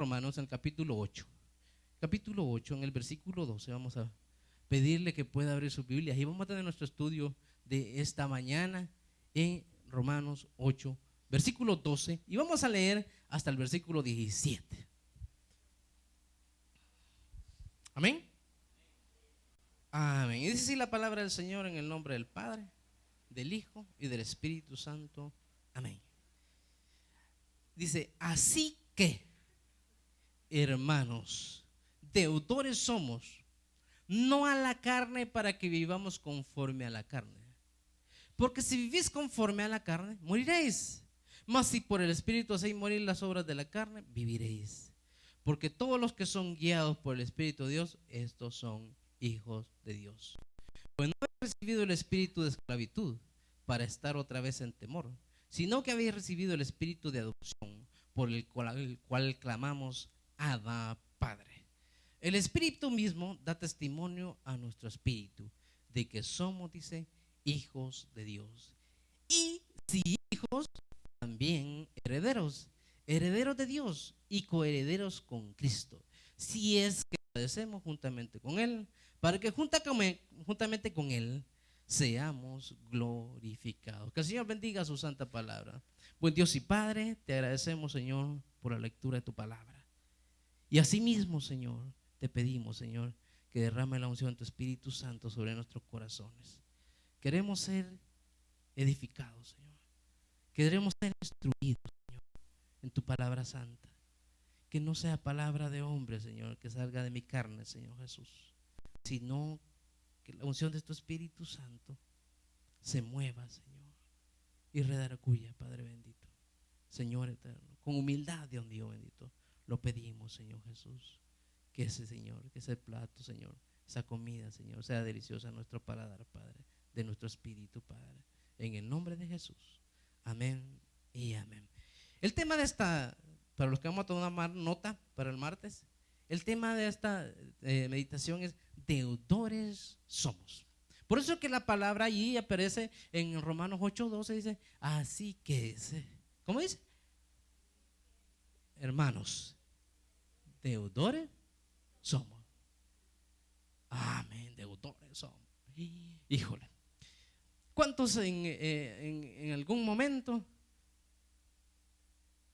Romanos en el capítulo 8. Capítulo 8, en el versículo 12, vamos a pedirle que pueda abrir su Biblia. Y vamos a tener nuestro estudio de esta mañana en Romanos 8, versículo 12. Y vamos a leer hasta el versículo 17. Amén. Amén. Y dice así la palabra del Señor en el nombre del Padre, del Hijo y del Espíritu Santo. Amén. Dice, así que, hermanos, deudores somos, no a la carne para que vivamos conforme a la carne. Porque si vivís conforme a la carne, moriréis. Mas si por el Espíritu hacéis morir las obras de la carne, viviréis. Porque todos los que son guiados por el Espíritu de Dios, estos son hijos de Dios. Pues no habéis recibido el espíritu de esclavitud para estar otra vez en temor, sino que habéis recibido el espíritu de adopción, por el cual clamamos, Abba, Padre. El Espíritu mismo da testimonio a nuestro espíritu de que somos, dice, hijos de Dios. Y si hijos, también herederos, herederos de Dios y coherederos con Cristo, si es que padecemos juntamente con Él, para que juntamente con Él seamos glorificados. Que el Señor bendiga su santa palabra. Buen Dios y Padre, te agradecemos, Señor, por la lectura de tu palabra. Y asimismo, Señor, te pedimos, Señor, que derrame la unción de tu Espíritu Santo sobre nuestros corazones. Queremos ser edificados, Señor. Queremos ser instruidos, Señor, en tu palabra santa. Que no sea palabra de hombre, Señor, que salga de mi carne, Señor Jesús, sino que la unción de tu Espíritu Santo se mueva, Señor, y redarguya, Padre bendito. Señor eterno, con humildad, Dios mío bendito, lo pedimos, Señor Jesús. Que ese, Señor, que ese plato, Señor, esa comida, Señor, sea deliciosa a nuestro paladar, Padre, de nuestro espíritu, Padre, en el nombre de Jesús. Amén y amén. El tema de esta, para los que vamos a tomar nota para el martes, el tema de esta meditación es deudores somos. Por eso que la palabra allí aparece en Romanos 8:12, dice, así que, ¿cómo dice? Hermanos, deudores somos. Amén, deudores somos. Híjole, ¿cuántos en algún momento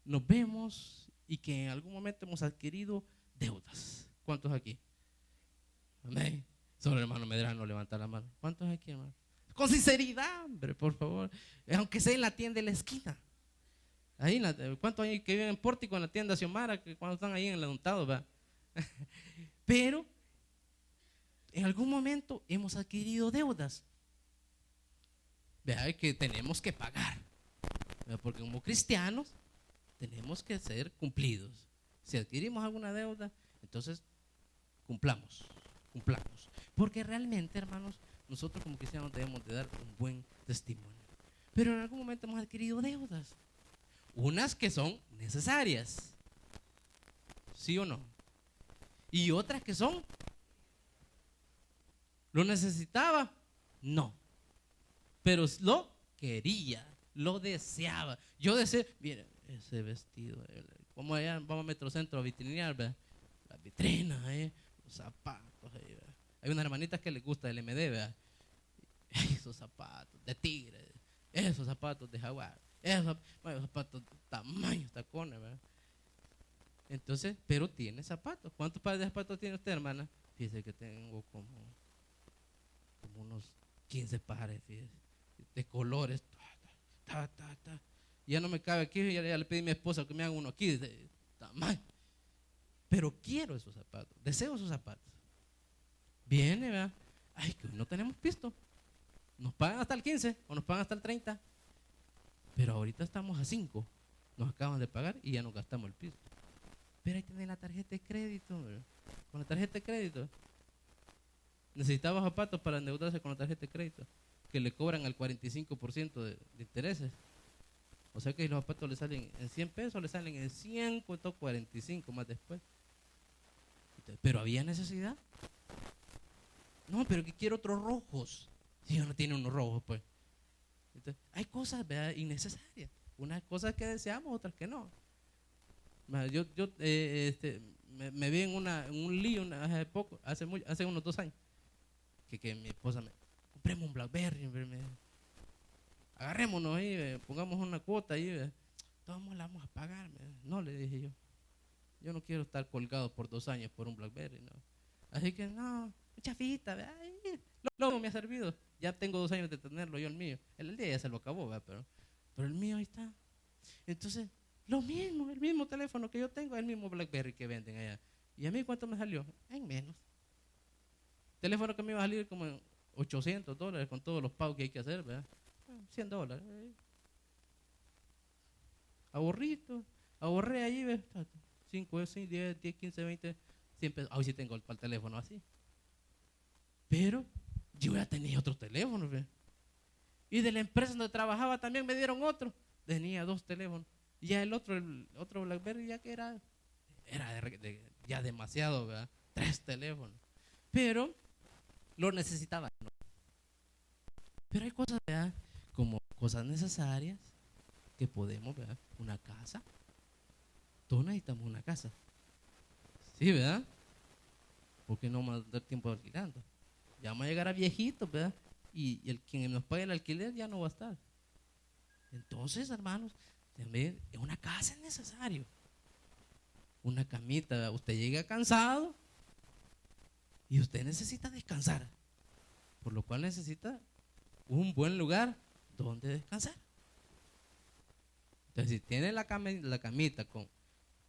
nos vemos y que en algún momento hemos adquirido deudas? ¿Cuántos aquí? Amén. Solo el hermano Medrano levanta la mano. ¿Cuántos aquí, hermano? Con sinceridad, hombre, por favor. Aunque sea en la tienda de la esquina. Ahí, ¿cuántos hay que viven en Pórtico, en la tienda Xiomara, que cuando están ahí en el untado, va? Pero en algún momento hemos adquirido deudas. Vea que tenemos que pagar. Porque como cristianos tenemos que ser cumplidos. Si adquirimos alguna deuda, entonces cumplamos. Porque realmente, hermanos, nosotros como cristianos debemos de dar un buen testimonio. Pero en algún momento hemos adquirido deudas. Unas que son necesarias, ¿sí o no? Y otras que son, ¿lo necesitaba? No. Pero lo quería, lo deseaba. Yo deseo, miren, ese vestido, como allá vamos a Metrocentro a vitrinear, ¿verdad? Las vitrinas, los zapatos, ¿verdad? Hay unas hermanitas que les gusta el MD, ¿verdad? Esos zapatos de tigre, esos zapatos de jaguar, esos zapatos de tamaños, tacones, ¿verdad? Entonces, pero tiene zapatos. ¿Cuántos pares de zapatos tiene usted, hermana? Fíjese que tengo como unos 15 pares, fíjese, de colores. Ya no me cabe aquí, ya le pedí a mi esposa que me haga uno aquí de tamaño. Pero quiero esos zapatos, deseo esos zapatos. Viene, ¿verdad? Ay, que no tenemos pisto. Nos pagan hasta el 15 o nos pagan hasta el 30. Pero ahorita estamos a 5. Nos acaban de pagar y ya nos gastamos el pisto. Pero ahí tiene la tarjeta de crédito, ¿verdad? Con la tarjeta de crédito. Necesitaba zapatos para endeudarse con la tarjeta de crédito, que le cobran el 45% de intereses. O sea que los zapatos le salen en 100 pesos, le salen en 145 más después. Pero había necesidad. No, pero que quiero otros rojos. Si no tiene unos rojos, pues. Entonces, hay cosas, ¿verdad?, innecesarias. Unas cosas que deseamos, otras que no. Me vi en un lío hace poco, hace unos 2 años, que mi esposa compremos un BlackBerry, agarrémonos ahí, pongamos una cuota ahí, todos la vamos a pagar. No, le dije yo no quiero estar colgado por 2 años por un BlackBerry, no. Así que no, mucha fita, luego me ha servido. Ya tengo 2 años de tenerlo yo el mío. El día ya se lo acabó, pero el mío ahí está. Entonces, lo mismo, el mismo teléfono que yo tengo, el mismo BlackBerry que venden allá. ¿Y a mí cuánto me salió? En menos. Teléfono que me iba a salir como en $800 con todos los pagos que hay que hacer, ¿verdad? $100. Ahorré ahí, ¿verdad? 5, 6, 10, 15, 20, 100 pesos. Hoy sí tengo el teléfono así. Pero yo ya tenía otro teléfono, ¿verdad? Y de la empresa donde trabajaba también me dieron otro. Tenía 2 teléfonos. Y ya el otro BlackBerry ya que era ya demasiado, ¿verdad? 3 teléfonos. Pero lo necesitaba, ¿no? Pero hay cosas, ¿verdad? Como cosas necesarias que podemos, ¿verdad? Una casa. Todos necesitamos una casa. Sí, ¿verdad? Porque no vamos a dar tiempo alquilando. Ya vamos a llegar a viejitos, ¿verdad? Y quien nos pague el alquiler ya no va a estar. Entonces, hermanos, también una casa es necesario. Una camita, ¿verdad? Usted llega cansado y usted necesita descansar, por lo cual necesita un buen lugar donde descansar. Entonces, si tiene la camita con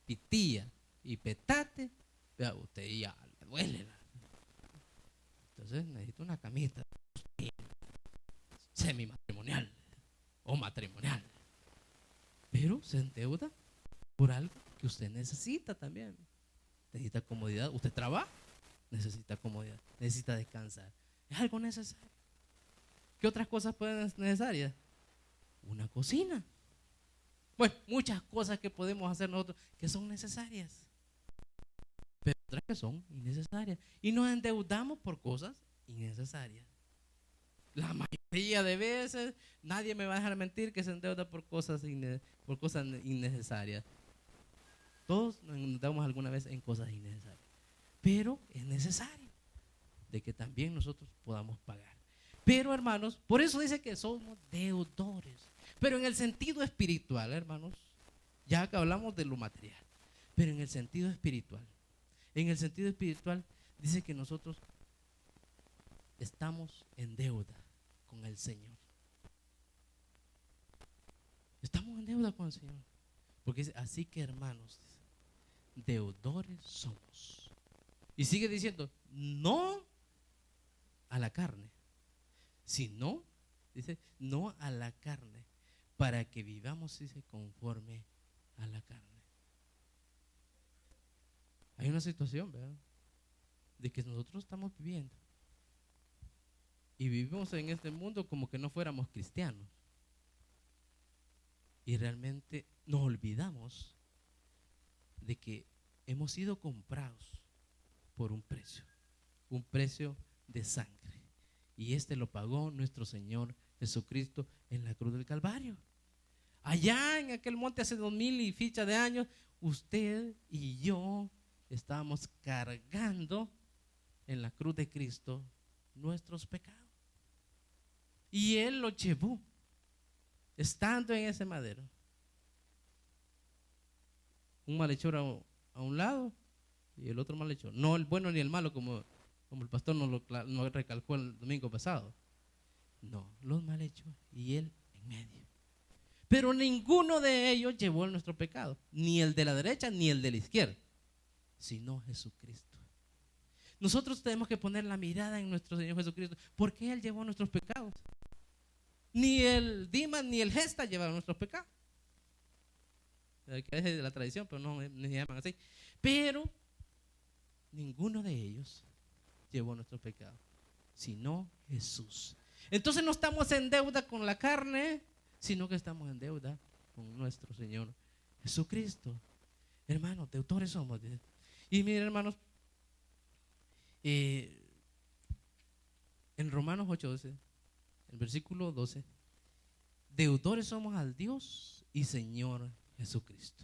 pitilla y petate, vea, usted ya le duele. Entonces necesita una camita semi-matrimonial o matrimonial. Pero se endeuda por algo que usted necesita también. Necesita comodidad. Usted trabaja, necesita comodidad, necesita descansar. Es algo necesario. ¿Qué otras cosas pueden ser necesarias? Una cocina. Bueno, muchas cosas que podemos hacer nosotros que son necesarias, pero otras que son innecesarias. Y nos endeudamos por cosas innecesarias. La mayoría de veces, nadie me va a dejar mentir que se endeuda por cosas innecesarias. Todos nos endeudamos alguna vez en cosas innecesarias. Pero es necesario de que también nosotros podamos pagar. Pero, hermanos, por eso dice que somos deudores. Pero en el sentido espiritual, hermanos, ya que hablamos de lo material, pero en el sentido espiritual dice que nosotros estamos en deuda con el Señor. Estamos en deuda con el Señor. Porque dice, así que, hermanos, deudores somos. Y sigue diciendo, no a la carne, sino, dice, no a la carne, para que vivamos, dice, conforme a la carne. Hay una situación, ¿verdad? De que nosotros estamos viviendo y vivimos en este mundo como que no fuéramos cristianos. Y realmente nos olvidamos de que hemos sido comprados por un precio de sangre. Y este lo pagó nuestro Señor Jesucristo en la cruz del Calvario. Allá en aquel monte hace 2000 y ficha de años, usted y yo estábamos cargando en la cruz de Cristo nuestros pecados. Y Él lo llevó, estando en ese madero. Un malhechor a un lado y el otro malhechor. No el bueno ni el malo, como el pastor nos recalcó el domingo pasado. No, los malhechores y Él en medio. Pero ninguno de ellos llevó nuestro pecado, ni el de la derecha ni el de la izquierda, sino Jesucristo. Nosotros tenemos que poner la mirada en nuestro Señor Jesucristo, porque Él llevó nuestros pecados. Ni el Dimas ni el Gesta llevaron nuestros pecados. Que es de la tradición, pero no se llaman así. Pero ninguno de ellos llevó nuestros pecados, sino Jesús. Entonces no estamos en deuda con la carne, sino que estamos en deuda con nuestro Señor Jesucristo. Hermanos, deudores somos. Y miren, hermanos, en Romanos 8:12, el versículo 12, deudores somos al Dios y Señor Jesucristo.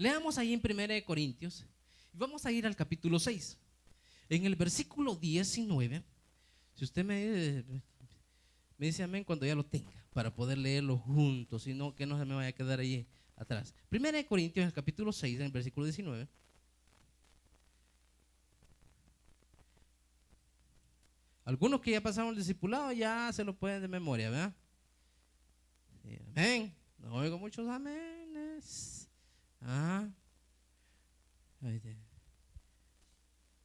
Leamos ahí en 1 Corintios y vamos a ir al capítulo 6. En el versículo 19, si usted me dice amén cuando ya lo tenga, para poder leerlo juntos, si no, que no se me vaya a quedar ahí atrás. 1 Corintios, en el capítulo 6, en el versículo 19. Algunos que ya pasaron el discipulado ya se lo pueden de memoria, ¿verdad? Sí, amén. No oigo muchos aménes.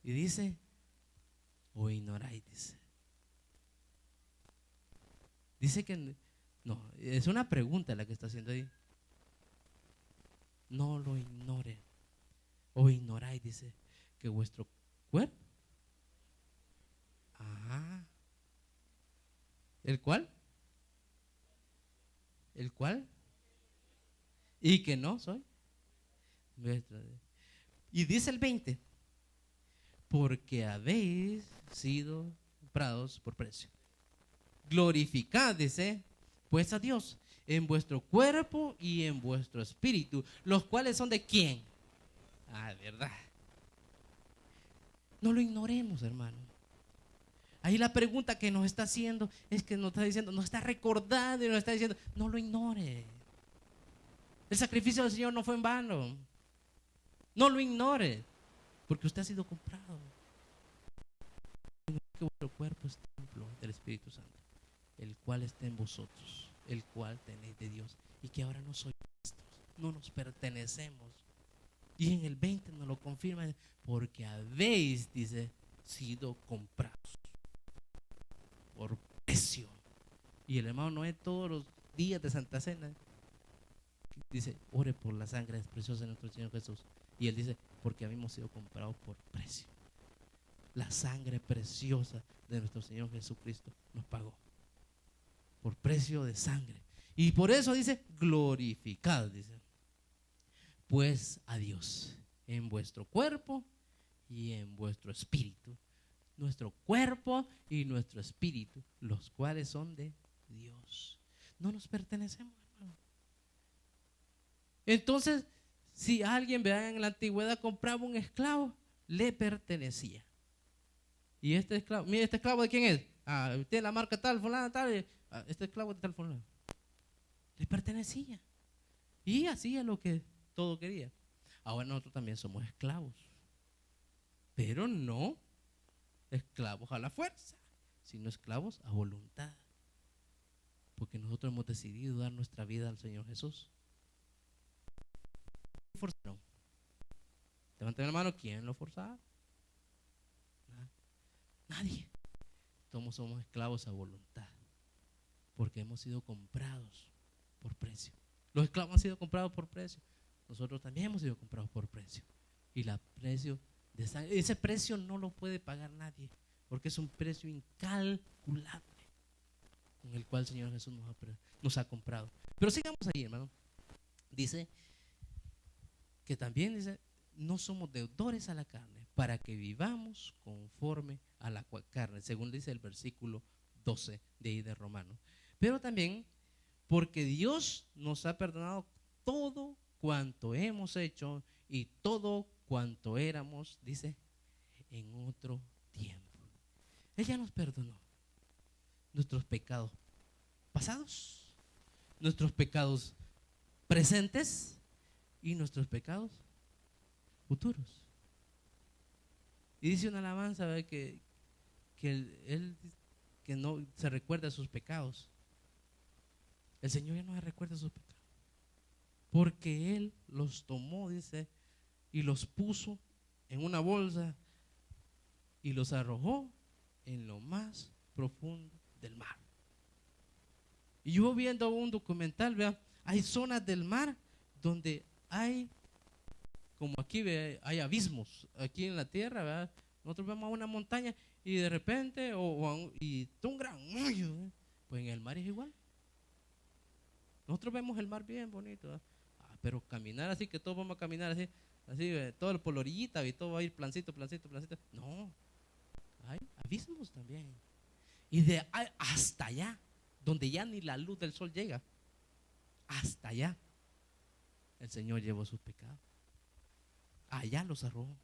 Y dice, o ignoráis, dice. Dice que, no, es una pregunta la que está haciendo ahí. No lo ignore, o ignoráis, dice, que vuestro cuerpo. ¿El cual? ¿El cual? Y que no soy. Y dice el 20, porque habéis sido comprados por precio. Glorificad, dice, pues a Dios en vuestro cuerpo y en vuestro espíritu, los cuales son de quién. ¿Verdad? No lo ignoremos, hermano. Ahí la pregunta que nos está haciendo es que nos está diciendo, nos está recordando y nos está diciendo, no lo ignore. El sacrificio del Señor no fue en vano. No lo ignore, porque usted ha sido comprado. Que vuestro cuerpo es templo del Espíritu Santo, el cual está en vosotros, el cual tenéis de Dios, y que ahora no sois vuestros, no nos pertenecemos. Y en el 20 nos lo confirma, porque habéis, dice, sido comprados por precio. Y el hermano Noé todos los días de Santa Cena dice, ore por la sangre preciosa de nuestro Señor Jesús. Y él dice, porque habíamos sido comprados por precio. La sangre preciosa de nuestro Señor Jesucristo nos pagó por precio de sangre. Y por eso dice, glorificad, dice, pues a Dios en vuestro cuerpo y en vuestro espíritu. Nuestro cuerpo y nuestro espíritu, los cuales son de Dios. No nos pertenecemos, hermano. Entonces, si alguien, vea, en la antigüedad compraba un esclavo, le pertenecía. Y este esclavo, mire, ¿este esclavo de quién es? Tiene la marca tal, fulana, tal. Este esclavo de tal, fulana. Le pertenecía. Y hacía lo que todo quería. Ahora nosotros también somos esclavos. Pero no esclavos a la fuerza, sino esclavos a voluntad. Porque nosotros hemos decidido dar nuestra vida al Señor Jesús. ¿Quién forzaron? Levanten la mano, ¿quién lo forzaba? Nadie. Todos somos esclavos a voluntad, porque hemos sido comprados por precio. Los esclavos han sido comprados por precio. Nosotros también hemos sido comprados por precio. Y el precio de sangre, ese precio no lo puede pagar nadie, porque es un precio incalculable con el cual el Señor Jesús nos ha comprado. Pero sigamos ahí, hermano. Dice que también dice, no somos deudores a la carne, para que vivamos conforme a la carne, según dice el versículo 12 de ahí de Romanos. Pero también porque Dios nos ha perdonado todo cuanto hemos hecho y todo cuanto éramos, dice, en otro tiempo. Él ya nos perdonó nuestros pecados pasados, nuestros pecados presentes y nuestros pecados futuros. Y dice una alabanza, ¿verdad? Que él que no se recuerda sus pecados. El Señor ya no se recuerda sus pecados, porque Él los tomó, dice, y los puso en una bolsa y los arrojó en lo más profundo del mar. Y yo viendo un documental, vea, hay zonas del mar donde hay, como aquí, ve, hay abismos aquí en la tierra, ¿verdad? Nosotros vemos una montaña y de repente y un gran hoyo, ¿verdad? Pues en el mar es igual. Nosotros vemos el mar bien bonito, ¿verdad? Pero caminar así, que todos vamos a caminar así, todo por la orillita y todo va a ir plancito. No, hay abismos también. Y hasta allá, donde ya ni la luz del sol llega, hasta allá el Señor llevó sus pecados. allá lo cerró.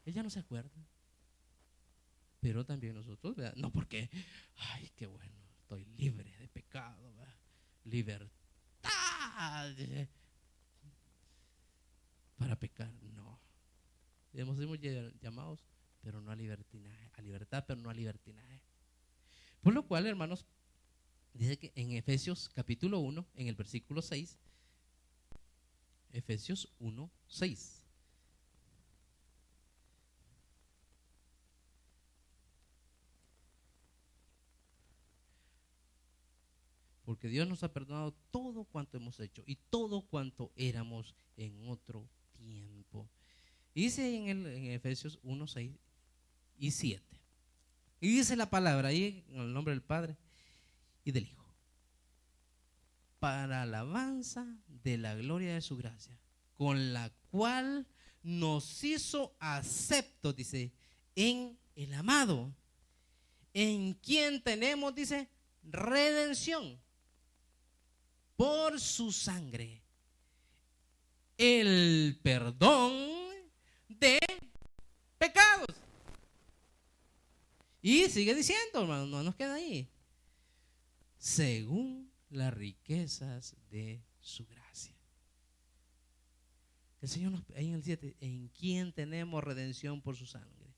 Él ya no se acuerda. Pero también nosotros, ¿verdad? No porque, ay, qué bueno, estoy libre de pecado, ¿verdad? Libertad para pecar, no. Hemos llamados, pero no a libertinaje, a libertad, pero no a libertinaje. Por lo cual, hermanos, dice que en Efesios capítulo 1, en el versículo 6, Efesios 1, 6. Porque Dios nos ha perdonado todo cuanto hemos hecho y todo cuanto éramos en otro tiempo. Y dice en Efesios 1, 6 y 7. Y dice la palabra ahí en el nombre del Padre y del Hijo, para alabanza de la gloria de su gracia, con la cual nos hizo aceptos, dice, en el amado, en quien tenemos, dice, redención por su sangre, el perdón de pecados. Y sigue diciendo, hermano, no nos queda ahí, según las riquezas de su gracia. El Señor nos, ahí en el 7, en quien tenemos redención por su sangre,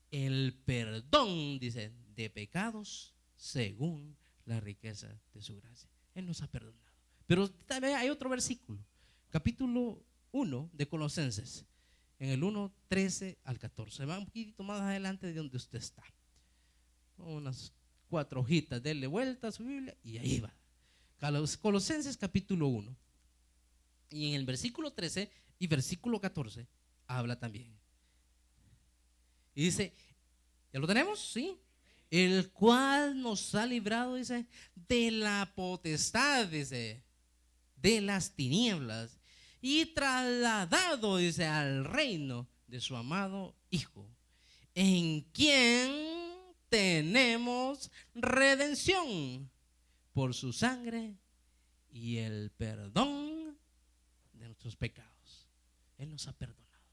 el perdón, dice, de pecados según la riqueza de su gracia. Él nos ha perdonado. Pero también hay otro versículo, capítulo 1 de Colosenses, en el 1, 13 al 14. Va un poquito más adelante de donde usted está. Unas 4 hojitas, denle vuelta a su Biblia y ahí va. Colosenses capítulo 1. Y en el versículo 13 y versículo 14 habla también. Y dice, ¿ya lo tenemos? Sí. El cual nos ha librado, dice, de la potestad, dice, de las tinieblas, y trasladado, dice, al reino de su amado Hijo, en quien tenemos redención por su sangre y el perdón de nuestros pecados. Él nos ha perdonado.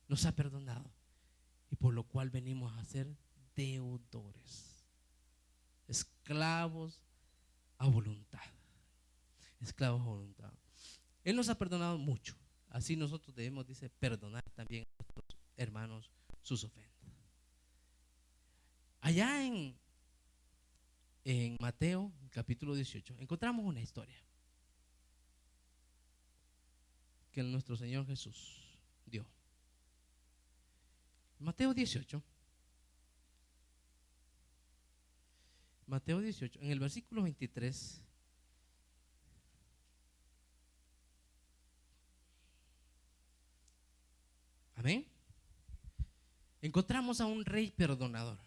Nos ha perdonado. Y por lo cual venimos a ser deudores, esclavos a voluntad. Esclavos a voluntad. Él nos ha perdonado mucho. Así nosotros debemos, dice, perdonar también a nuestros hermanos sus ofensas. Allá en Mateo capítulo 18 encontramos una historia que nuestro Señor Jesús dio. Mateo 18, en el versículo 23. Amén. Encontramos a un rey perdonador.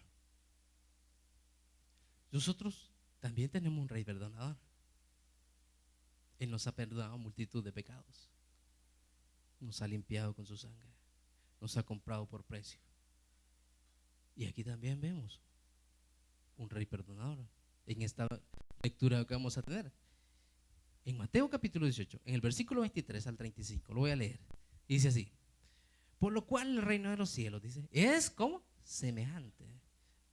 Nosotros también tenemos un rey perdonador. Él nos ha perdonado multitud de pecados. Nos ha limpiado con su sangre. Nos ha comprado por precio. Y aquí también vemos un rey perdonador en esta lectura que vamos a tener. En Mateo capítulo 18, en el versículo 23 al 35, lo voy a leer. Dice así: por lo cual el reino de los cielos, dice, es como semejante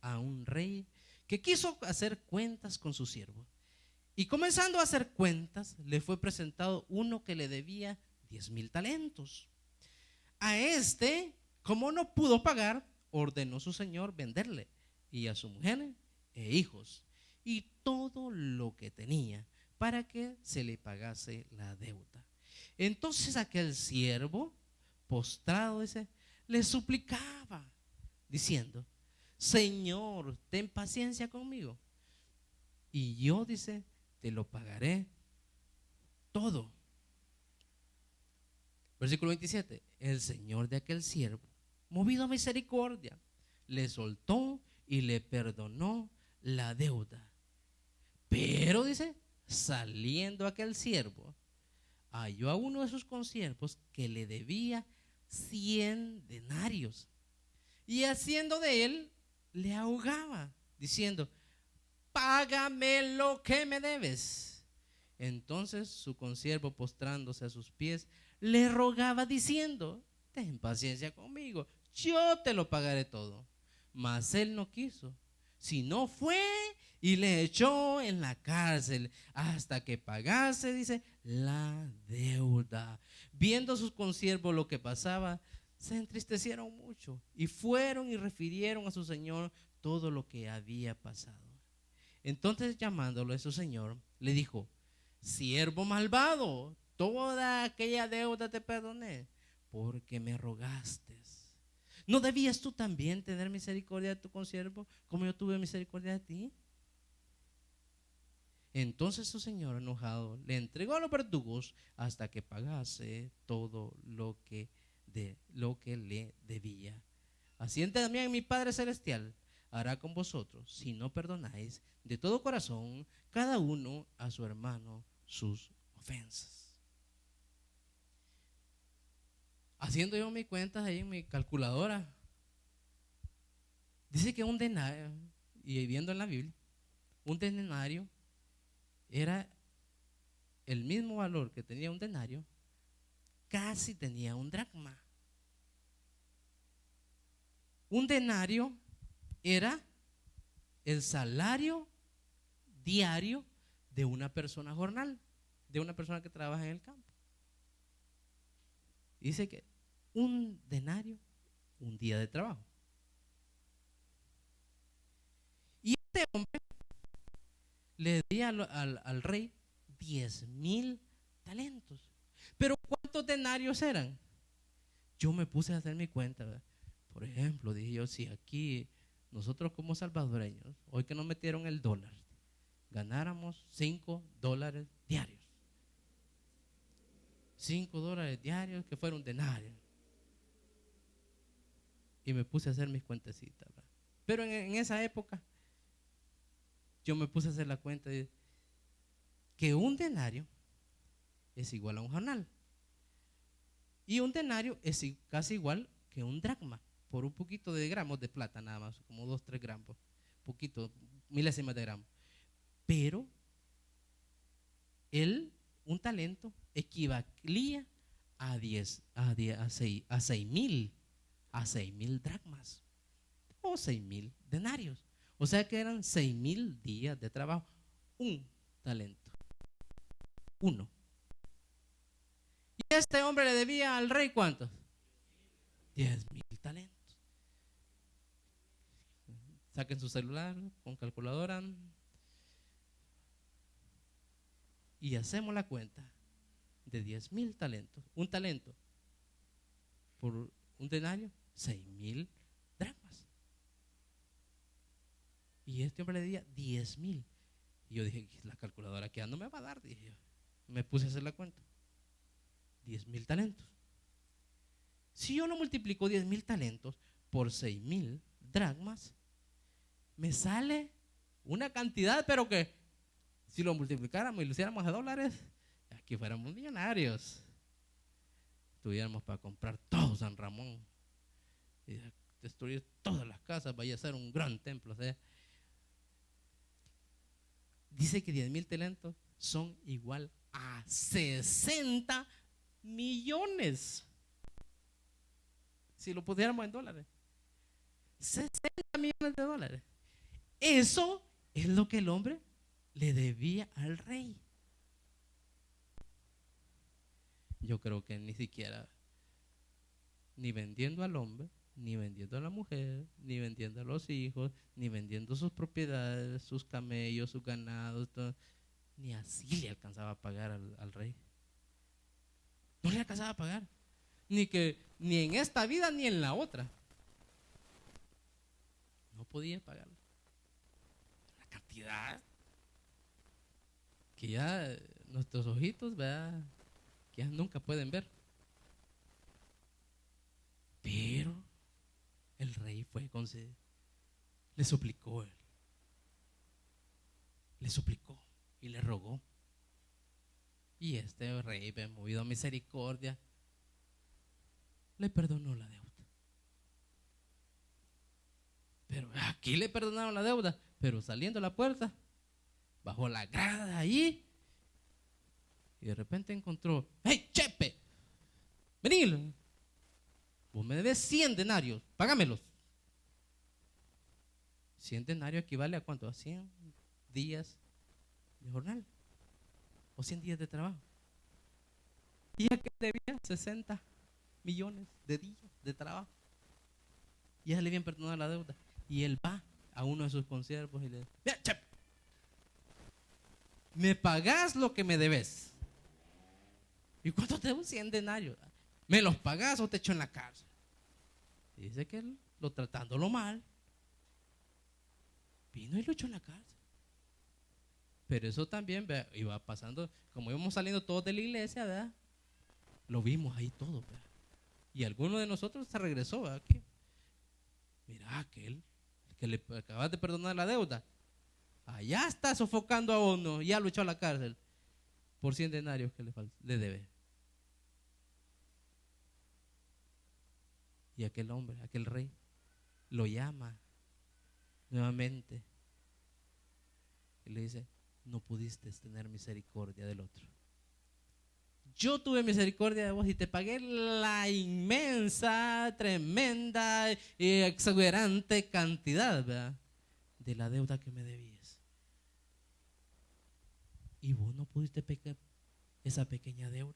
a un rey que quiso hacer cuentas con su siervo. Y comenzando a hacer cuentas, le fue presentado uno que le debía 10,000 talentos. A este, como no pudo pagar, ordenó su señor venderle y a su mujer e hijos y todo lo que tenía para que se le pagase la deuda. Entonces aquel siervo, postrado, dice, le suplicaba diciendo: Señor, ten paciencia conmigo y yo, dice, te lo pagaré todo. Versículo 27. El señor de aquel siervo, movido a misericordia, le soltó y le perdonó la deuda. Pero, dice, saliendo aquel siervo, halló a uno de sus consiervos que le debía 100 denarios y haciendo de él le ahogaba, diciendo: págame lo que me debes. Entonces su consiervo, postrándose a sus pies, le rogaba diciendo: ten paciencia conmigo, yo te lo pagaré todo. Mas él no quiso, sino fue y le echó en la cárcel hasta que pagase, dice, la deuda. Viendo sus consiervos lo que pasaba, se entristecieron mucho y fueron y refirieron a su señor todo lo que había pasado. Entonces, llamándolo a su señor, le dijo: siervo malvado, toda aquella deuda te perdoné porque me rogaste. ¿No debías tú también tener misericordia de tu consiervo como yo tuve misericordia de ti? Entonces su señor, enojado, le entregó a los verdugos hasta que pagase todo lo que le debía. Así también mi Padre Celestial hará con vosotros si no perdonáis de todo corazón cada uno a su hermano sus ofensas. Haciendo yo mis cuentas ahí en mi calculadora, dice que un denario, y viendo en la Biblia, un denario era el mismo valor que tenía un denario, casi tenía un dracma. Un denario era el salario diario de una persona jornal, de una persona que trabaja en el campo. Dice que un denario, un día de trabajo. Y este hombre le debía al rey 10,000 talentos. Pero ¿cuántos denarios eran? Yo me puse a hacer mi cuenta, ¿verdad? Por ejemplo, dije yo, si aquí nosotros como salvadoreños, hoy que nos metieron el dólar, ganáramos $5 diarios. $5 diarios, que fuera un denario. Y me puse a hacer mis cuentecitas, ¿verdad? Pero en esa época yo me puse a hacer la cuenta de que un denario es igual a un jornal. Y un denario es casi igual que un dracma, por un poquito de gramos de plata nada más, como 2-3 gramos, poquito, milésimas de gramos. Pero un talento equivalía a 6,000 dracmas o 6,000 denarios. O sea que eran 6,000 días de trabajo. Un talento. Uno. Y este hombre le debía al rey ¿cuántos? 10,000 talentos. Saquen su celular con calculadora y hacemos la cuenta de 10,000 talentos. Un talento por un denario, 6,000 dracmas. Y este hombre le debía 10,000. Y yo dije, la calculadora que no me va a dar, dije yo. Me puse a hacer la cuenta. 10,000 talentos. Si yo no multiplico 10,000 talentos por 6,000 dracmas, me sale una cantidad, pero que si lo multiplicáramos y lo hiciéramos a dólares, aquí fuéramos millonarios. Tuviéramos para comprar todo San Ramón y destruir todas las casas, vaya a ser un gran templo. ¿Sí? Dice que 10,000 talentos son igual a 60 millones. Si lo pusiéramos en dólares, 60 millones de dólares. Eso es lo que el hombre le debía al rey. Yo creo que ni siquiera, ni vendiendo al hombre, ni vendiendo a la mujer, ni vendiendo a los hijos, ni vendiendo sus propiedades, sus camellos, sus ganados, todo, ni así le alcanzaba a pagar al rey. No le alcanzaba a pagar, ni en esta vida ni en la otra. No podía pagarlo. La cantidad que ya nuestros ojitos, ¿verdad?, que ya nunca pueden ver. Pero el rey fue le suplicó él. Le suplicó y le rogó. Y este rey, movido a misericordia, le perdonó la deuda. Pero aquí le perdonaron la deuda, pero saliendo a la puerta, bajó la grada ahí y de repente encontró: ¡hey, Chepe! ¡Vení! Vos me debes 100 denarios, págamelos. 100 denarios equivale a ¿cuánto? A 100 días de jornal o 100 días de trabajo. Y aquel debía 60 millones de días de trabajo. Y ya le habían perdonado la deuda. Y él va a uno de sus consiervos y le dice: mira, chep, me pagás lo que me debes. ¿Y cuánto te debo? 100 denarios. ¿Me los pagás o te echo en la cárcel? Y dice que él, lo tratándolo mal, vino y lo echó en la cárcel. Pero eso también, vea, iba pasando, como íbamos saliendo todos de la iglesia, ¿verdad? Lo vimos ahí todo, ¿verdad? Y alguno de nosotros se regresó, ¿verdad? Que, mira, aquel que le acabas de perdonar la deuda, allá está sofocando a uno, ya lo echó a la cárcel por 100 denarios que le debe. Y aquel hombre, aquel rey, lo llama nuevamente y le dice: no pudiste tener misericordia del otro. Yo tuve misericordia de vos y te pagué la inmensa, tremenda y exuberante cantidad, ¿verdad?, de la deuda que me debías. Y vos no pudiste pecar esa pequeña deuda.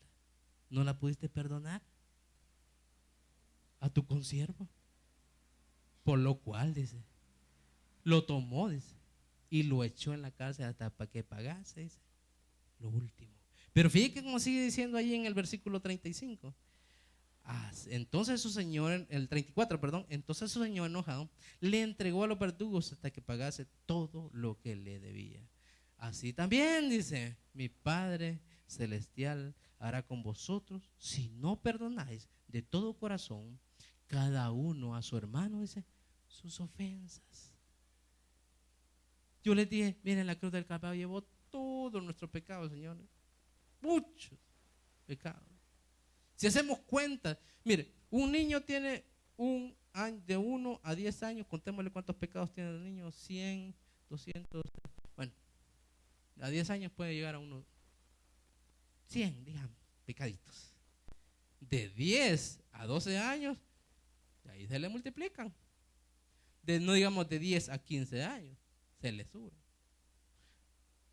No la pudiste perdonar a tu consiervo. Por lo cual, dice, lo tomó, dice, y lo echó en la cárcel hasta para que pagase, dice, lo último. Pero fíjate como sigue diciendo ahí en el versículo 35. Entonces su señor, el 34, perdón, entonces su señor enojado le entregó a los verdugos hasta que pagase todo lo que le debía. Así también, dice, mi Padre celestial hará con vosotros si no perdonáis de todo corazón cada uno a su hermano, dice, sus ofensas. Yo les dije: miren, la cruz del Calvario llevó todos nuestros pecados, señores, muchos pecados. Si hacemos cuenta, mire, un niño tiene un año, de 1 a 10 años, contémosle cuántos pecados tiene el niño: 100, 200, bueno, a 10 años puede llegar a unos 100, digamos, pecaditos. De 10 a 12 años, ahí se le multiplican. No digamos de 10 a 15 años, se le sube.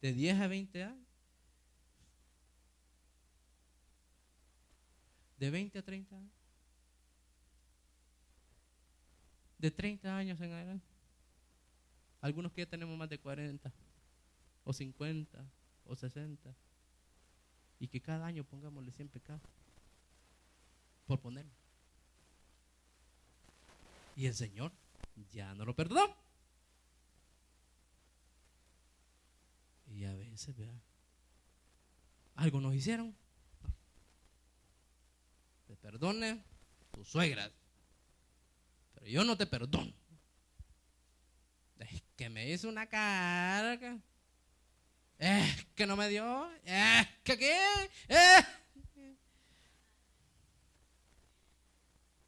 De 10 a 20 años. De 20 a 30 años. De 30 años en adelante. Algunos que ya tenemos más de 40, o 50, o 60. Y que cada año pongámosle 100 pecados. Por ponerlo. Y el Señor ya no lo perdonó. Y a veces, ¿verdad?, algo nos hicieron. No. Te perdone tu suegra, pero yo no te perdono. Es que me hizo una carga. Es que no me dio. Es que qué.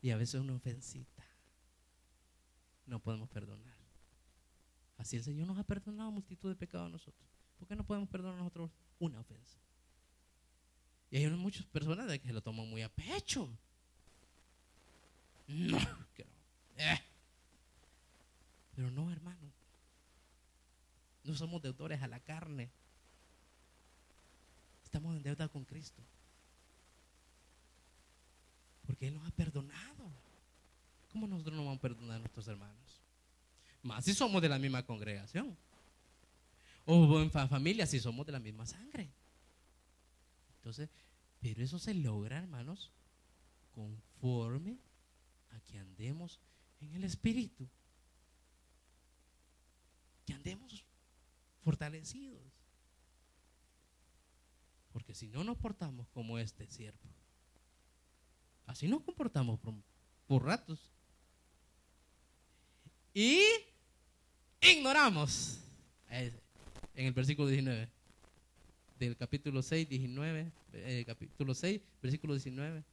Y a veces una ofensita no podemos perdonar. Así el Señor nos ha perdonado multitud de pecados a nosotros. ¿Por qué no podemos perdonar a nosotros una ofensa? Y hay muchas personas que se lo toman muy a pecho. No, que no. Pero no, hermano. No somos deudores a la carne. Estamos en deuda con Cristo. Porque Él nos ha perdonado. ¿Cómo nosotros no vamos a perdonar a nuestros hermanos? Más si somos de la misma congregación. O en familia si somos de la misma sangre. Entonces, pero eso se logra, hermanos, conforme a que andemos en el Espíritu. Que andemos fortalecidos. Porque si no nos portamos como este siervo, así nos comportamos por ratos, y ignoramos, en el versículo 19 del capítulo 6, capítulo 6, versículo 19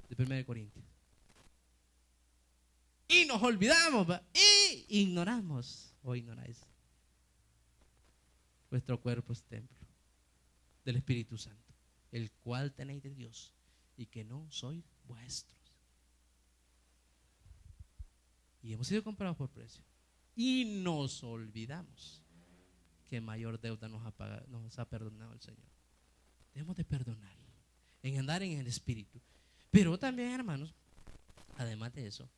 de 1 Corintios. Y nos olvidamos, y ignoramos, o ignoráis. Vuestro cuerpo es templo del Espíritu Santo, el cual tenéis de Dios, y que no sois vuestros. y hemos sido comprados por precio. Y nos olvidamos que mayor deuda nos ha perdonado el Señor. Debemos de perdonar, en andar en el Espíritu. Pero también, hermanos, además de eso,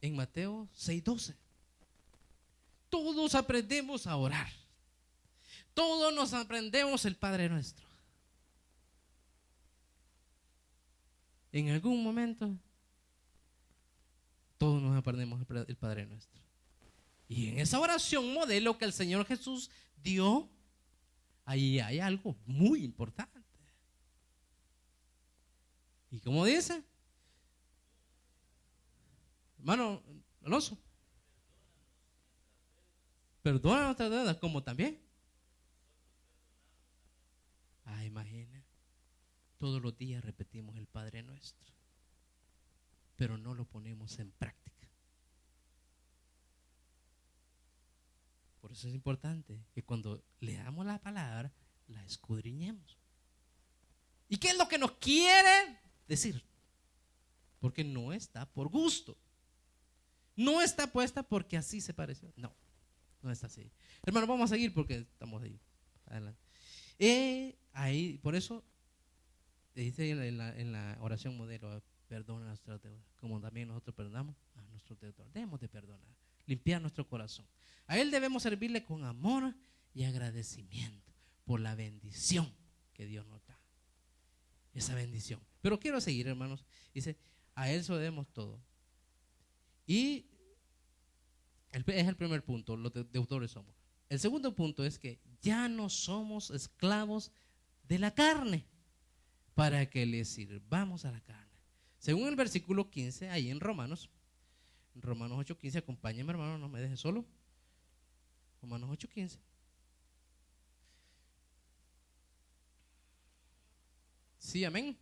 en Mateo 6:12, todos aprendemos a orar. Todos nos aprendemos el Padre Nuestro. En algún momento, todos nos aprendemos el Padre Nuestro. Y en esa oración modelo que el Señor Jesús dio, ahí hay algo muy importante. ¿Y cómo dice? Hermano Alonso, perdona nuestras deudas como también. Imagina, todos los días repetimos el Padre Nuestro, pero no lo ponemos en práctica. Por eso es importante que cuando leamos la palabra, la escudriñemos. ¿Y qué es lo que nos quiere decir? Porque no está por gusto. No está puesta porque así se pareció. No, no está así. Hermano, vamos a seguir porque estamos ahí. Adelante. Ahí, por eso dice en la oración modelo: perdona nuestras deudas, como también nosotros perdonamos a nuestros deudores. Debemos de perdonar, limpiar nuestro corazón. A Él debemos servirle con amor y agradecimiento por la bendición que Dios nos da. Esa bendición. Pero quiero seguir, hermanos. Dice: a Él se lo debemos todo. Y es el primer punto, los deudores somos. El segundo punto es que ya no somos esclavos de la carne para que le sirvamos a la carne. Según el versículo 15, ahí en Romanos 8:15, acompáñeme, hermano, no me deje solo. Romanos 8:15. Sí, amén.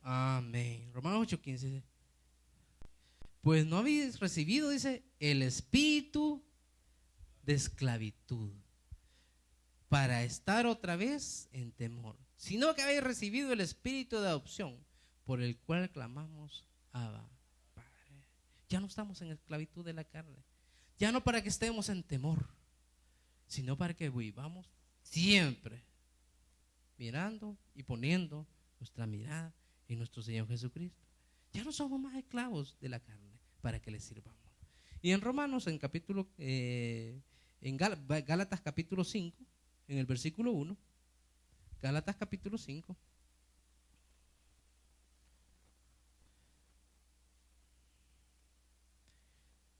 Amén. Romanos 8:15. Pues no habéis recibido, dice, el espíritu de esclavitud para estar otra vez en temor, sino que habéis recibido el espíritu de adopción, por el cual clamamos: Abba, Padre. Ya no estamos en esclavitud de la carne, ya no para que estemos en temor, sino para que vivamos siempre mirando y poniendo nuestra mirada en nuestro Señor Jesucristo. Ya no somos más esclavos de la carne para que le sirvamos. Y en Romanos, en Gálatas capítulo 5, en el versículo 1, Gálatas capítulo 5,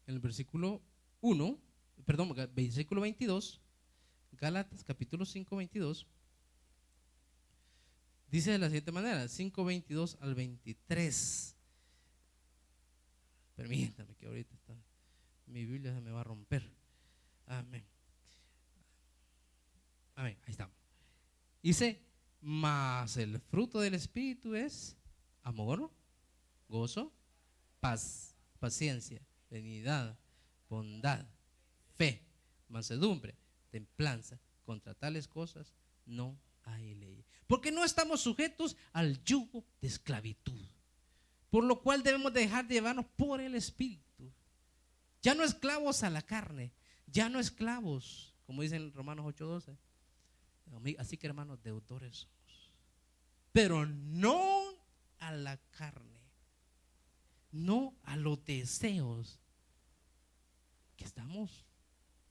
en el versículo 1, perdón, versículo 22, Gálatas capítulo 5, 22, dice de la siguiente manera: 5, 22 al 23. Permítame que ahorita mi Biblia se me va a romper. Amén. Amén, ahí estamos. Dice: mas el fruto del Espíritu es amor, gozo, paz, paciencia, benignidad, bondad, fe, mansedumbre, templanza. Contra tales cosas no hay ley. Porque no estamos sujetos al yugo de esclavitud, por lo cual debemos dejar de llevarnos por el Espíritu. Ya no esclavos a la carne, ya no esclavos, como dice en Romanos 8:12. Así que, hermanos, deudores somos, pero no a la carne, no a los deseos que estamos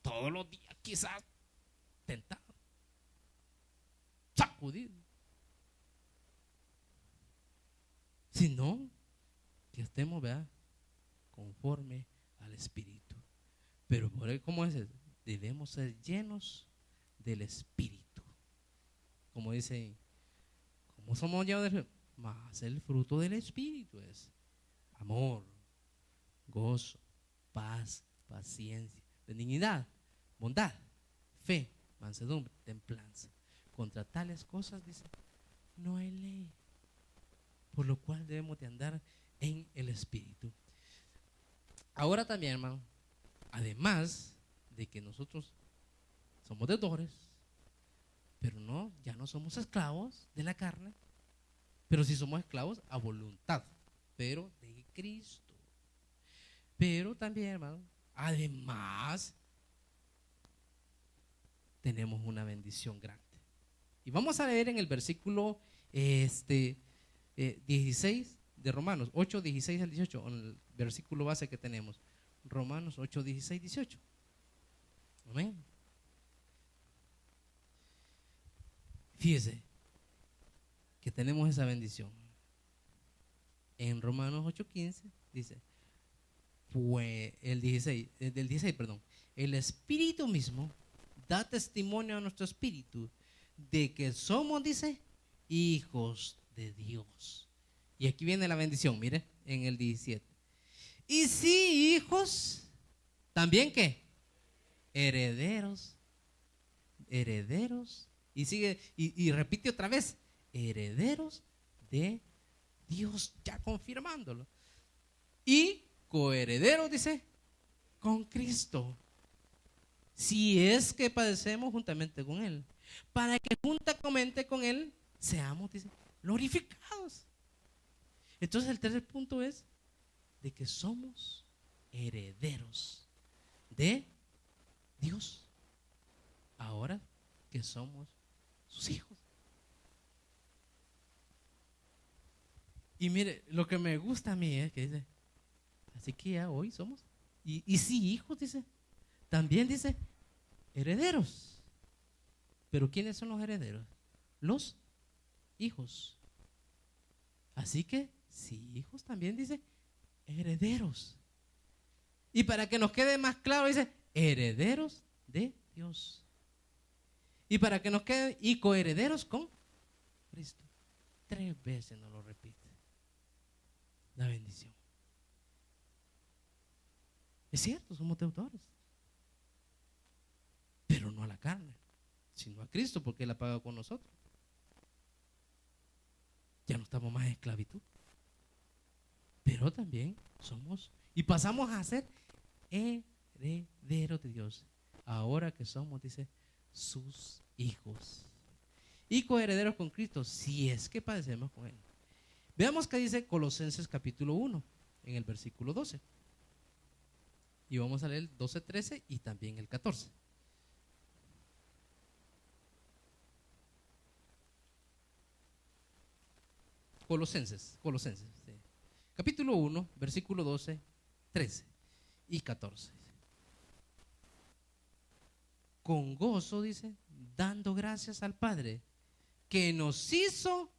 todos los días quizás tentados, sacudidos, sino que estemos, ¿verdad?, conforme al Espíritu. Pero por él, ¿cómo es? Debemos ser llenos del Espíritu. Como dice, ¿cómo somos llenos del Espíritu? Más el fruto del Espíritu es amor, gozo, paz, paciencia, benignidad, bondad, fe, mansedumbre, templanza. Contra tales cosas, dice, no hay ley. Por lo cual debemos de andar en el Espíritu. Ahora también, hermano, además de que nosotros somos deudores, pero ya no somos esclavos de la carne, pero sí somos esclavos a voluntad, pero de Cristo. Pero también, hermano, además, tenemos una bendición grande. Y vamos a leer en el versículo 16 de Romanos, 8, 16 al 18, en el versículo base que tenemos. Romanos 8, 16, 18. Amén. Fíjese que tenemos esa bendición. En Romanos 8, 15 dice, pues del 16, perdón, el Espíritu mismo da testimonio a nuestro espíritu de que somos, dice, hijos de Dios. Y aquí viene la bendición, mire, en el 17. Y sí, hijos, también ¿qué? Herederos, y sigue, y repite otra vez, herederos de Dios, ya confirmándolo. Y coherederos, dice, con Cristo, si es que padecemos juntamente con Él, para que juntamente con Él seamos, dice, glorificados. Entonces el tercer punto es de que somos herederos de Dios, ahora que somos sus hijos. Y mire, lo que me gusta a mí es que dice, así que ya hoy somos, y sí, hijos, dice, también dice, herederos. Pero ¿quiénes son los herederos? Los hijos. Así que, sí, hijos, también dice, herederos. Y para que nos quede más claro, dice, herederos de Dios. Y para que nos quede, y coherederos con Cristo. 3 veces nos lo repite. La bendición. Es cierto, somos deudores, pero no a la carne, sino a Cristo, porque Él ha pagado con nosotros. Ya no estamos más en esclavitud, pero también somos y pasamos a ser herederos de Dios, ahora que somos, dice, sus hijos, y coherederos con Cristo, si es que padecemos con Él. Veamos que dice Colosenses capítulo 1, en el versículo 12. Y vamos a leer el 12, 13 y también el 14. Colosenses, sí. Capítulo 1, versículo 12, 13 y 14. Con gozo, dice, dando gracias al Padre, que nos hizo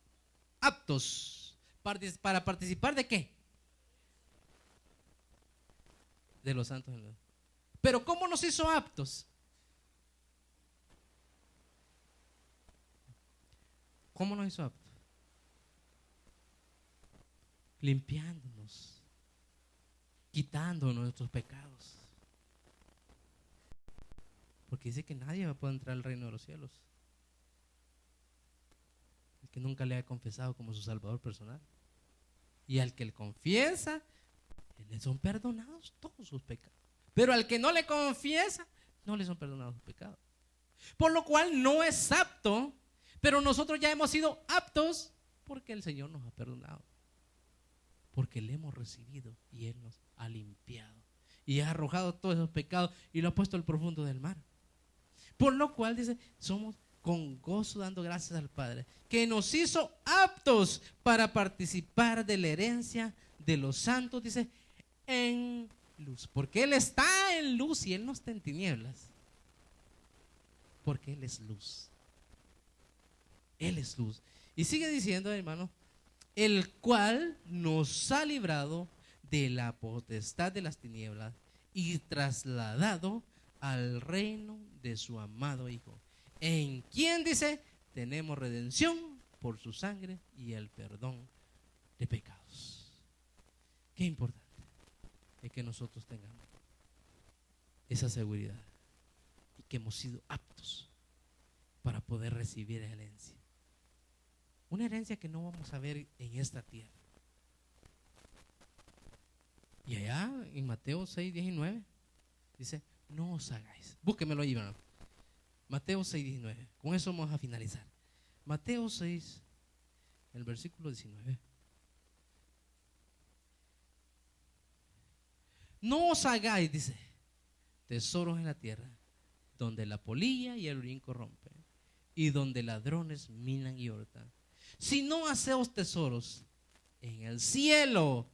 aptos para participar de ¿qué? De los santos. Pero ¿cómo nos hizo aptos? ¿Cómo nos hizo aptos? Limpiándonos, quitando nuestros pecados. Porque dice que nadie va a poder entrar al reino de los cielos el que nunca le haya confesado como su salvador personal. Y al que le confiesa, le son perdonados todos sus pecados. Pero al que no le confiesa, no le son perdonados sus pecados. Por lo cual no es apto, pero nosotros ya hemos sido aptos porque el Señor nos ha perdonado. Porque le hemos recibido y Él nos ha limpiado y ha arrojado todos esos pecados y lo ha puesto al profundo del mar. Por lo cual dice, somos con gozo dando gracias al Padre, que nos hizo aptos para participar de la herencia de los santos, dice, en luz. Porque Él está en luz y Él no está en tinieblas. Porque Él es luz. Él es luz. Y sigue diciendo, hermano, el cual nos ha librado de la potestad de las tinieblas y trasladado al reino de su amado Hijo, en quien, dice, tenemos redención por su sangre y el perdón de pecados. Qué importante es que nosotros tengamos esa seguridad y que hemos sido aptos para poder recibir herencia. Una herencia que no vamos a ver en esta tierra. Y allá en Mateo 6, 19 dice, no os hagáis. Búsquemelo ahí, hermano. Mateo 6, 19. Con eso vamos a finalizar. Mateo 6, el versículo 19. No os hagáis, dice, tesoros en la tierra, donde la polilla y el orín corrompen, y donde ladrones minan y hurtan. Sino haceos tesoros en el cielo,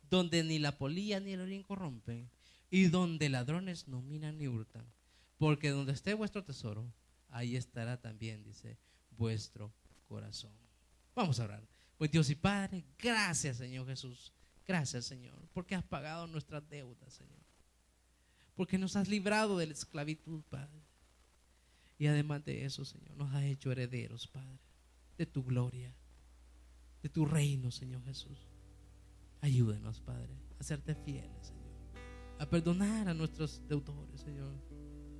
donde ni la polilla ni el orín corrompen, y donde ladrones no minan ni hurtan. Porque donde esté vuestro tesoro, ahí estará también, dice, vuestro corazón. Vamos a orar. Pues Dios y Padre, gracias, Señor Jesús. Gracias, Señor, porque has pagado nuestras deudas, Señor. Porque nos has librado de la esclavitud, Padre. Y además de eso, Señor, nos has hecho herederos, Padre, de tu gloria, de tu reino, Señor Jesús. Ayúdenos, Padre, a serte fieles, Señor, a perdonar a nuestros deudores, Señor,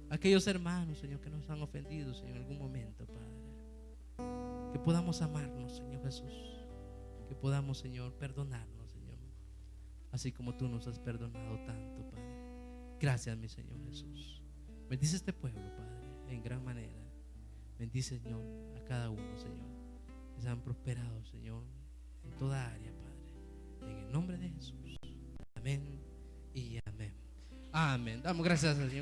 a aquellos hermanos, Señor, que nos han ofendido, Señor, en algún momento, Padre. Que podamos amarnos, Señor Jesús, que podamos, Señor, perdonarnos, Señor, así como tú nos has perdonado tanto, Padre. Gracias, mi Señor Jesús. Bendice este pueblo, Padre, en gran manera. Bendice, Señor, a cada uno, Señor, que se han prosperado, Señor, en toda área, Padre, en el nombre de Jesús. Amén y amén. Amén. Damos gracias al Señor.